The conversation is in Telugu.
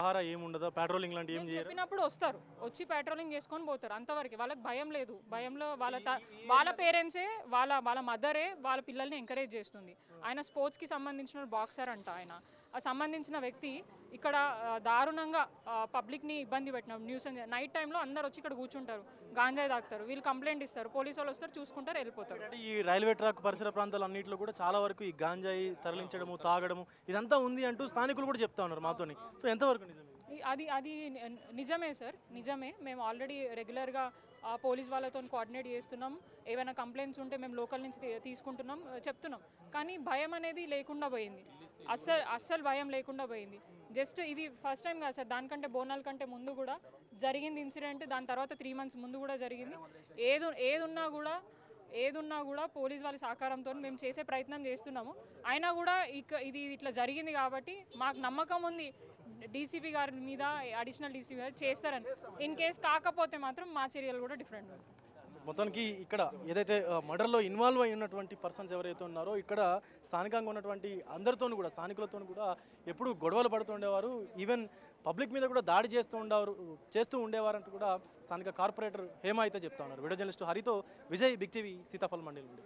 పహారా ఏమి ఉండదా, పెట్రోలింగ్ లాంటి ఏం చేయరు? చెప్పినప్పుడు వస్తారు, వచ్చి పెట్రోలింగ్ చేసుకొని పోతారు, అంతవరకు. వాళ్ళకి భయం లేదు. భయంలో వాళ్ళ పేరెంట్సే, వాళ్ళ వాళ్ళ మదరే వాళ్ళ పిల్లల్ని ఎంకరేజ్ చేస్తుంది. ఆయన స్పోర్ట్స్కి సంబంధించిన బాక్సర్ అంట. ఆయన ఆ సంబంధించిన వ్యక్తి ఇక్కడ దారుణంగా పబ్లిక్ని ఇబ్బంది పెట్టినాం. న్యూస్ నైట్ టైంలో అందరు వచ్చి ఇక్కడ కూర్చుంటారు, గాంజాయి తాగుతారు, వీళ్ళు కంప్లైంట్ ఇస్తారు, పోలీసు వాళ్ళు వస్తారు, చూసుకుంటారు, వెళ్ళిపోతారు. అంటే ఈ రైల్వే ట్రాక్ పరిసర ప్రాంతాలు అన్నింటిలో కూడా చాలా వరకు ఈ గాంజాయి తరలించడము, తాగడము ఇదంతా ఉంది అంటూ స్థానికులు కూడా చెప్తా ఉన్నారు మాతోని. సో ఎంతవరకు నిజం ఇది? అది అది నిజమే సార్, నిజమే. మేము ఆల్రెడీ రెగ్యులర్గా పోలీస్ వాళ్ళతో కోఆర్డినేట్ చేస్తున్నాం. ఏమైనా కంప్లైంట్స్ ఉంటే మేము లోకల్ నుంచి తీసుకుంటున్నాం, చెప్తున్నాం. కానీ భయం అనేది లేకుండా పోయింది, అస్సలు భయం లేకుండా పోయింది. జస్ట్ ఇది ఫస్ట్ టైం కాదు సార్, దానికంటే బోనాల కంటే ముందు కూడా జరిగింది ఇన్సిడెంట్. దాని తర్వాత 3 months ముందు కూడా జరిగింది. ఏదున్నా కూడా పోలీస్ వాళ్ళ సహకారంతో మేము చేసే ప్రయత్నం చేస్తున్నాము. అయినా కూడా ఇది ఇట్లా జరిగింది కాబట్టి మాకు నమ్మకం ఉంది డీసీపీ గారి మీద, అడిషనల్ డీసీపీ గారు చేస్తారని. ఇన్ కేస్ కాకపోతే మాత్రం మా చర్యలు కూడా డిఫరెంట్ ఉంటాయి. మొత్తానికి ఇక్కడ ఏదైతే మర్డర్లో ఇన్వాల్వ్ అయి ఉన్నటువంటి పర్సన్స్ ఎవరైతే ఉన్నారో ఇక్కడ స్థానికంగా ఉన్నటువంటి అందరితో కూడా, స్థానికులతో కూడా ఎప్పుడు గొడవలు పడుతూ ఉండేవారు. ఈవెన్ పబ్లిక్ మీద కూడా దాడి చేస్తూ ఉండేవారంటూ కూడా స్థానిక కార్పొరేటర్ హేమ అయితే చెప్తా ఉన్నారు. వీడియో జర్నలిస్ట్ హరితో విజయ్, బిగ్ టీవీ, సీతాఫల్ మండలి.